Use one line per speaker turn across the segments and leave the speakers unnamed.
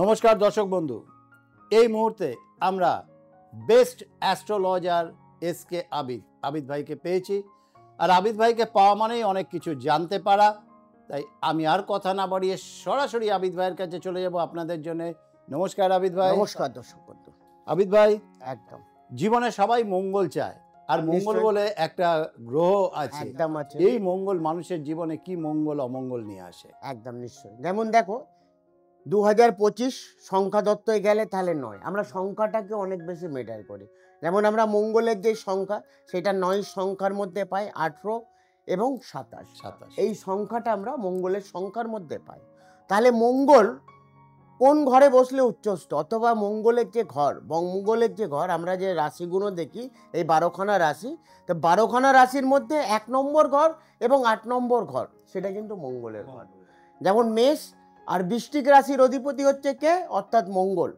নমস্কার দর্শক বন্ধু, এই মুহূর্তে আমরা বেস্ট অ্যাস্ট্রোলজার এসকে আবিদ ভাইকে পেয়েছি। আর আবিদ ভাইকে পাওয়া মানেই অনেক কিছু জানতে পারা। তাই আমি আর কথা না বাড়িয়ে সরাসরি আবিদ ভাইয়ের কাছে চলে যাব আপনাদের জন্য। নমস্কার আবিদ ভাই।
নমস্কার দর্শক বন্ধু।
আবিদ ভাই,
একদম
জীবনে সবাই মঙ্গল চায়, আর মঙ্গল বলে একটা গ্রহ আছে।
একদম আছে।
এই মঙ্গল মানুষের জীবনে কি মঙ্গল অমঙ্গল নিয়ে আসে?
একদম নিশ্চয়। যেমন দেখো 2025 সংখ্যা দত্তই গেলে তাহলে নয়, আমরা সংখ্যাটাকে অনেক বেশি মেটার করি। যেমন আমরা মঙ্গলের যে সংখ্যা সেটা 9 সংখ্যার মধ্যে পাই, 18 এবং 27। এই সংখ্যাটা আমরা মঙ্গলের সংখ্যার মধ্যে পাই। তাহলে মঙ্গল কোন ঘরে বসলে উচ্চস্থ, অথবা মঙ্গলের যে ঘর, মঙ্গলের যে ঘর, আমরা যে রাশিগুলো দেখি এই 12খানা রাশি, তো 12খানা রাশির মধ্যে 1 নম্বর ঘর এবং 8 নম্বর ঘর সেটা কিন্তু মঙ্গলের ঘর। যেমন মেষ আর বৃশ্চিক রাশির অধিপতি হচ্ছে কে, অর্থাৎ মঙ্গল।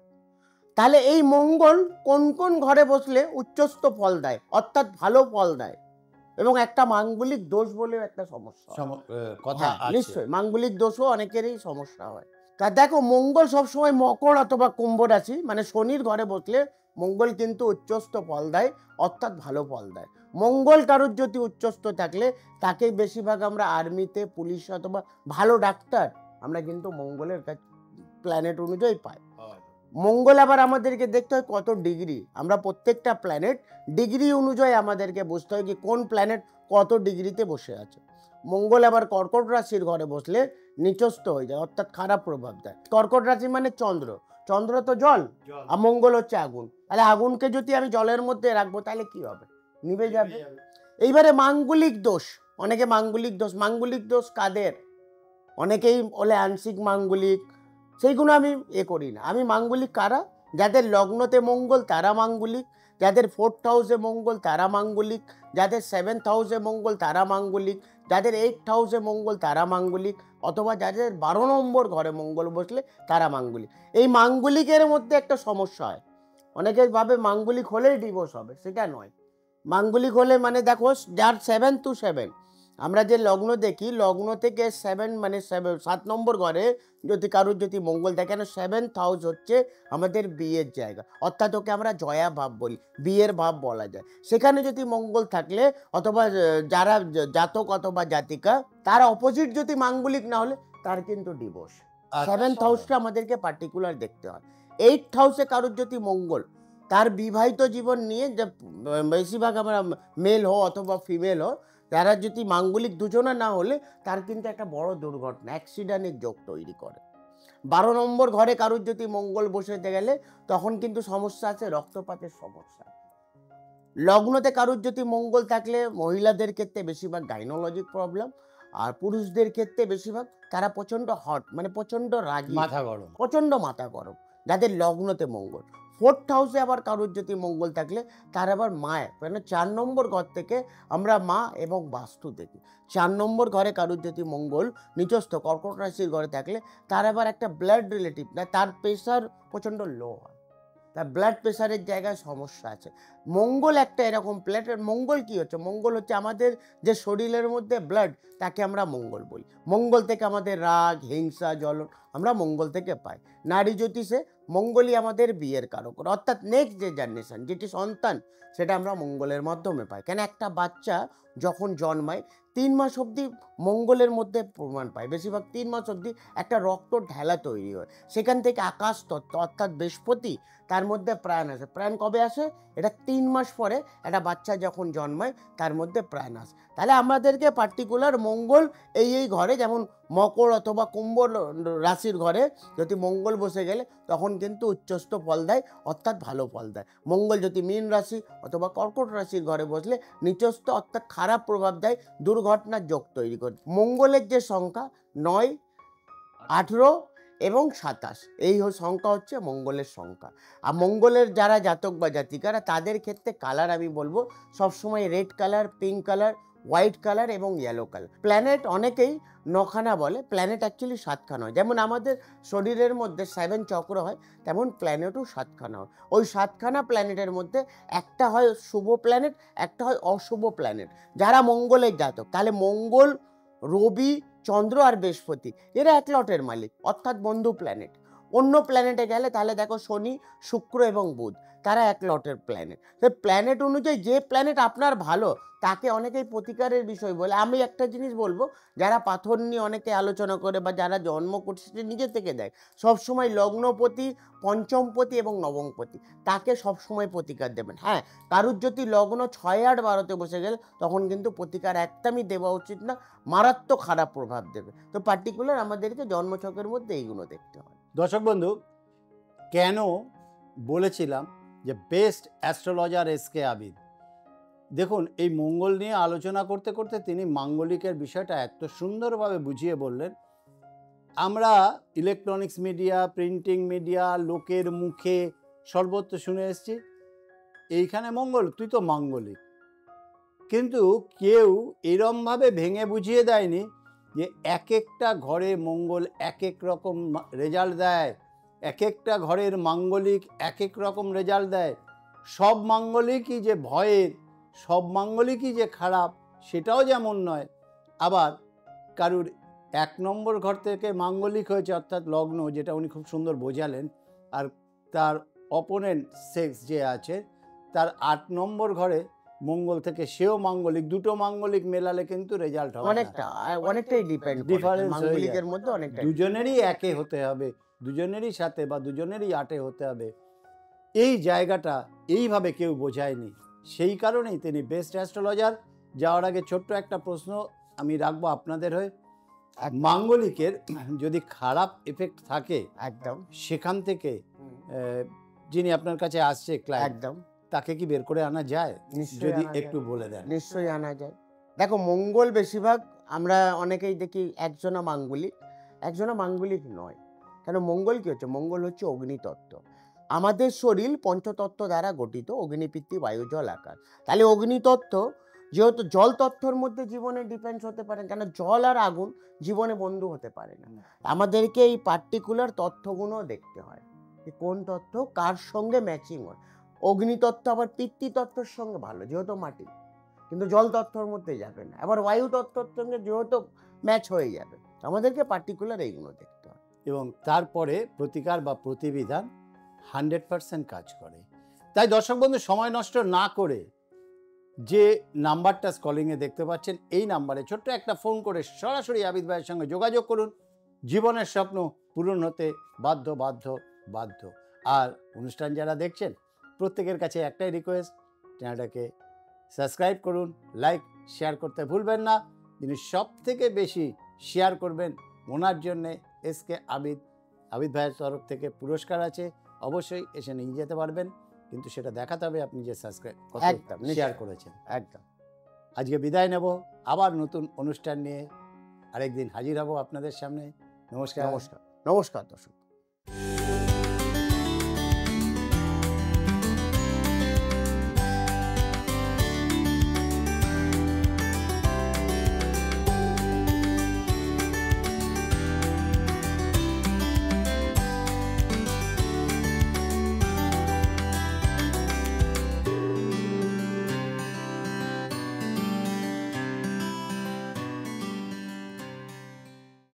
তাহলে এই মঙ্গল কোন কোন ঘরে বসলে উচ্চস্থ ফল দেয়, অর্থাৎ ভালো ফল দেয়, এবং একটা মাঙ্গলিক দোষ বলেও একটা সমস্যা
কথা আছে।
নিশ্চয়ই মাঙ্গলিক দোষও অনেকেরই সমস্যা হয়। তা দেখো মঙ্গল সবসময় মকর অথবা কুম্ভ রাশি মানে শনির ঘরে বসলে মঙ্গল কিন্তু উচ্চস্থ ফল দেয়, অর্থাৎ ভালো ফল দেয়। মঙ্গল কারোর যদি উচ্চস্থ থাকলে তাকে বেশিরভাগ আমরা আর্মিতে, পুলিশ অথবা ভালো ডাক্তার আমরা কিন্তু মঙ্গলের প্ল্যানেট অনুযায়ী পাই। মঙ্গল আবার আমাদেরকে দেখতে হয় কত ডিগ্রি, আমরা প্রত্যেকটা প্ল্যানেট ডিগ্রি অনুযায়ী আমাদেরকে বুঝতে হয় কি কোন প্ল্যানেট কত ডিগ্রিতে বসে আছে। মঙ্গল আবার কর্কট রাশির ঘরে বসলে নিচস্থ হয়ে যায়, অর্থাৎ খারাপ প্রভাব দেয়। কর্কট রাশি মানে চন্দ্র, চন্দ্র তো জল আর মঙ্গল হচ্ছে আগুন। তাহলে আগুনকে যদি আমি জলের মধ্যে রাখবো তাহলে কি হবে, নিভে যাবে। এইবারে মাঙ্গলিক দোষ, অনেকে মাঙ্গলিক দোষ কাদের, অনেকেই বলে আংশিক মাঙ্গলিক, সেইগুলো আমি করি না। আমি মাঙ্গলিক কারা, যাদের লগ্নতে মঙ্গল তারা মাঙ্গলিক, যাদের 4th হাউসে মঙ্গল তারা মাঙ্গলিক, যাদের 7th হাউসে মঙ্গল তারা মাঙ্গলিক, যাদের 8th হাউসে মঙ্গল তারা মাঙ্গলিক, অথবা যাদের 12 নম্বর ঘরে মঙ্গল বসলে তারা মাঙ্গলিক। এই মাঙ্গলিকের মধ্যে একটা সমস্যা হয়, অনেকে ভাবে মাঙ্গলিক হলেই ডিভোর্স হবে, সেটা নয়। মাঙ্গলিক হলে মানে দেখো যার 7 to 7, আমরা যে লগ্ন দেখি লগ্ন থেকে 7 মানে 7 নম্বর ঘরে যদি কারোর যদি মঙ্গল থাকে, কেন 7th হাউস হচ্ছে আমাদের বিয়ের জায়গা, অর্থাৎ ওকে আমরা জয়া ভাব বলি, বিয়ের ভাব বলা যায়। সেখানে যদি মঙ্গল থাকলে অথবা যারা জাতক অথবা জাতিকা তার অপোজিট যদি মাঙ্গলিক না হলে তার কিন্তু ডিভোর্স। 7th হাউসটা আমাদেরকে পার্টিকুলার দেখতে হয়। 8th হাউসে কারোর যদি মঙ্গল, তার বিবাহিত জীবন নিয়ে যে বেশিরভাগ আমরা মেল হো অথবা ফিমেল হো, যারা যদি মাঙ্গলিক দুজনা না হলে তার কিন্তু একটা বড় দুর্ঘটনা, অ্যাক্সিডেন্টের যোগ তৈরি করে। 12 নম্বর ঘরে কারোর যদি মঙ্গল বসে গেলে তখন কিন্তু সমস্যা আছে, রক্তপাতের সমস্যা। লগ্নতে কারোর যদি মঙ্গল থাকলে মহিলাদের ক্ষেত্রে বেশিরভাগ গাইনোলজিক প্রবলেম, আর পুরুষদের ক্ষেত্রে বেশিরভাগ তারা প্রচণ্ড হট মানে প্রচণ্ড রাগী, প্রচণ্ড মাথা গরম, যাদের লগ্নতে মঙ্গল। 4th হাউসে আবার কারোর যদি মঙ্গল থাকলে তার আবার মায়ের মানে 4 নম্বর ঘর থেকে আমরা মা এবং বাস্তু দেখি। 4 নম্বর ঘরে কারোর যদি মঙ্গল নিচস্থ কর্কট রাশির ঘরে থাকলে তার আবার একটা ব্লাড রিলেটিভ না, তার প্রেশার প্রচণ্ড লো হয়, তার ব্লাড প্রেশারের জায়গায় সমস্যা আছে। মঙ্গল একটা এরকম প্ল্যানেট। মঙ্গল কি হচ্ছে, মঙ্গল হচ্ছে আমাদের যে শরীরের মধ্যে ব্লাড, তাকে আমরা মঙ্গল বলি। মঙ্গল থেকে আমাদের রাগ, হিংসা, জ্বলন আমরা মঙ্গল থেকে পাই। নারী জ্যোতিষে মঙ্গলই আমাদের বিয়ের কারক, অর্থাৎ নেক্সট যে জেনারেশন যেটি সন্তান সেটা আমরা মঙ্গলের মাধ্যমে পাই। কেন একটা বাচ্চা যখন জন্মায় 3 মাস অবধি মঙ্গলের মধ্যে প্রমাণ পায়, বেশিরভাগ 3 মাস অবধি একটা রক্ত ঢেলা তৈরি হয়, সেখান থেকে আকাশ তত্ত্ব অর্থাৎ বৃহস্পতি তার মধ্যে প্রাণ আসে। প্রাণ কবে আসে, এটা 3 মাস পরে একটা বাচ্চা যখন জন্মায় তার মধ্যে প্রাণ আসে। তাহলে আমাদেরকে পার্টিকুলার মঙ্গল এই ঘরে, যেমন মকর অথবা কুম্ভ রাশির ঘরে যদি মঙ্গল বসে গেলে তখন কিন্তু উচ্চস্থ ফল দেয়, অর্থাৎ ভালো ফল দেয়। মঙ্গল যদি মীন রাশি অথবা কর্কট রাশির ঘরে বসলে নিচস্থ অর্থাৎ খারাপ প্রভাব দেয়, দুর্ঘটনার যোগ তৈরি করে। মঙ্গলের যে সংখ্যা 9, 18 এবং 27, এই সংখ্যা হচ্ছে মঙ্গলের সংখ্যা। আর মঙ্গলের যারা জাতক বা জাতিকারা তাদের ক্ষেত্রে কালার আমি বলবো সবসময় red colour, pink colour, white colour এবং ইয়েলো কালার। প্ল্যানেট অনেকেই 9খানা বলে, প্ল্যানেট অ্যাকচুয়ালি 7খানা হয়। যেমন আমাদের শরীরের মধ্যে 7 চক্র হয়, তেমন প্ল্যানেটও 7খানা হয়। ওই 7খানা প্ল্যানেটের মধ্যে একটা হয় শুভ প্ল্যানেট, একটা হয় অশুভ প্ল্যানেট। যারা মঙ্গলের জাতক, তাহলে মঙ্গল, রবি, চন্দ্র আর বৃহস্পতি এরা এক লটের মালিক, অর্থাৎ বন্ধু প্ল্যানেট। অন্য প্ল্যানেটে গেলে তাহলে দেখো শনি, শুক্র এবং বুধ তারা এক লটের প্ল্যানেট। সেই প্ল্যানেট অনুযায়ী যে প্ল্যানেট আপনার ভালো তাকে অনেকেই প্রতিকারের বিষয় বলে। আমি একটা জিনিস বলবো, যারা পাথর নিয়ে অনেকে আলোচনা করে বা যারা জন্ম করছে নিজে থেকে দেয়, সবসময় লগ্নপতি, পঞ্চমপতি এবং নবমপতি তাকে সবসময় প্রতিকার দেবেন। হ্যাঁ, কারুর যদি লগ্ন 6, 8, 12-তে বসে গেলে তখন কিন্তু প্রতিকার একদমই দেওয়া উচিত না, মারাত্মক খারাপ প্রভাব দেবে। তো পার্টিকুলার আমাদেরকে জন্মছকের মধ্যে এইগুলো দেখতে হয়।
দর্শক বন্ধু, কেন বলেছিলাম যে বেস্ট অ্যাস্ট্রোলজার এসকে আবিদ? দেখুন, এই মঙ্গল নিয়ে আলোচনা করতে করতে তিনি মাঙ্গলিকের বিষয়টা এত সুন্দরভাবে বুঝিয়ে বললেন। আমরা ইলেকট্রনিক্স মিডিয়া, প্রিন্টিং মিডিয়া, লোকের মুখে সর্বত্র শুনে এসেছি এইখানে মঙ্গল, তুই তো মাঙ্গলিক। কিন্তু কেউ এরমভাবে ভেঙে বুঝিয়ে দেয়নি যে এক একটা ঘরে মঙ্গল এক এক রকম রেজাল্ট দেয়, এক একটা ঘরের মাঙ্গলিক এক এক রকম রেজাল্ট দেয়। সব মাঙ্গলিকই যে ভয়ের, সব মাঙ্গলিকই যে খারাপ সেটাও যেমন নয়। আবার কারুর 1 নম্বর ঘর থেকে মাঙ্গলিক হয়েছে, অর্থাৎ লগ্ন, যেটা উনি খুব সুন্দর বোঝালেন, আর তার অপোনেন্ট সেক্স যে আছে তার 8 নম্বর ঘরে মঙ্গল থেকে সেও মাঙ্গলিক, দুটো মাঙ্গলিক মেলালে কিন্তু রেজাল্ট হবে
অনেকটাই ডিপেন্ড
ডিফারেন্স
মাঙ্গলিকের মধ্যে অনেকটা।
দুজনেরই একে হতে হবে, দুজনেরই সাথে বা দুজনেরই 8-এ হতে হবে। এই জায়গাটা এইভাবে কেউ বোঝায়নি, সেই কারণেই তিনি বেস্ট অ্যাস্ট্রোলজার। যাওয়ার আগে ছোট্ট একটা প্রশ্ন আমি রাখবো আপনাদের হয়ে। মাঙ্গলিকের যদি খারাপ এফেক্ট থাকে
একদম
সেখান থেকে যিনি আপনার কাছে আসছে ক্লায়েন্ট,
একদম
তাকে কি বের করে আনা যায়? যদি একটু বলে দেন।
নিশ্চয়ই আনা যায়। দেখো, মঙ্গল বেশিরভাগ আমরা অনেকেই দেখি একজনা মাঙ্গলিক নয়। কেন মঙ্গল কি হচ্ছে? মঙ্গল হচ্ছে অগ্নিতত্ত্ব। আমাদের শরীর পঞ্চতত্ত্ব দ্বারা গঠিত, অগ্নি, পৃথিবী, বায়ু, জল, আকাশ। তাহলে অগ্নিতত্ত্ব যেহেতু জল তত্ত্বর মধ্যে জীবনে ডিপেন্ডস হতে পারে, কেন জল আর আগুন জীবনে বন্ধু হতে পারে না। আমাদেরকে এই পার্টিকুলার তথ্যগুলো দেখতে হয়, কোন তথ্য কার সঙ্গে ম্যাচিং হয়। অগ্নিতত্ত্ব আবার পিতৃতত্ত্বের সঙ্গে ভালো, যেহেতু মাটি, কিন্তু জল তত্ত্বর মধ্যে যাবে না। আবার বায়ু তত্ত্বর সঙ্গে যেহেতু ম্যাচ হয়ে যাবে, আমাদেরকে পার্টিকুলার এইগুলো দেখতে হয়।
এবং তারপরে প্রতিকার বা প্রতিবিধান 100% কাজ করে। তাই দর্শক বন্ধু, সময় নষ্ট না করে যে নাম্বারটা স্কলিংয়ে দেখতে পাচ্ছেন, এই নাম্বারে ছোট্ট একটা ফোন করে সরাসরি আবিদ ভাইয়ের সঙ্গে যোগাযোগ করুন। জীবনের স্বপ্ন পূরণ হতে বাধ্য বাধ্য বাধ্য। আর অনুষ্ঠান যারা দেখছেন প্রত্যেকের কাছে একটাই রিকোয়েস্ট, চ্যানেলটাকে সাবস্ক্রাইব করুন, লাইক শেয়ার করতে ভুলবেন না। যিনি সব থেকে বেশি শেয়ার করবেন ওনার জন্যে এসকে আবিদ ভাইয়ের তরফ থেকে পুরস্কার আছে, অবশ্যই এসে নিয়ে যেতে পারবেন। কিন্তু সেটা দেখাতে হবে আপনি যে সাবস্ক্রাইব শেয়ার করেছেন।
একদম।
আজকে বিদায় নেব, আবার নতুন অনুষ্ঠান নিয়ে আরেকদিন হাজির হব আপনাদের সামনে। নমস্কার।
নমস্কার দর্শক।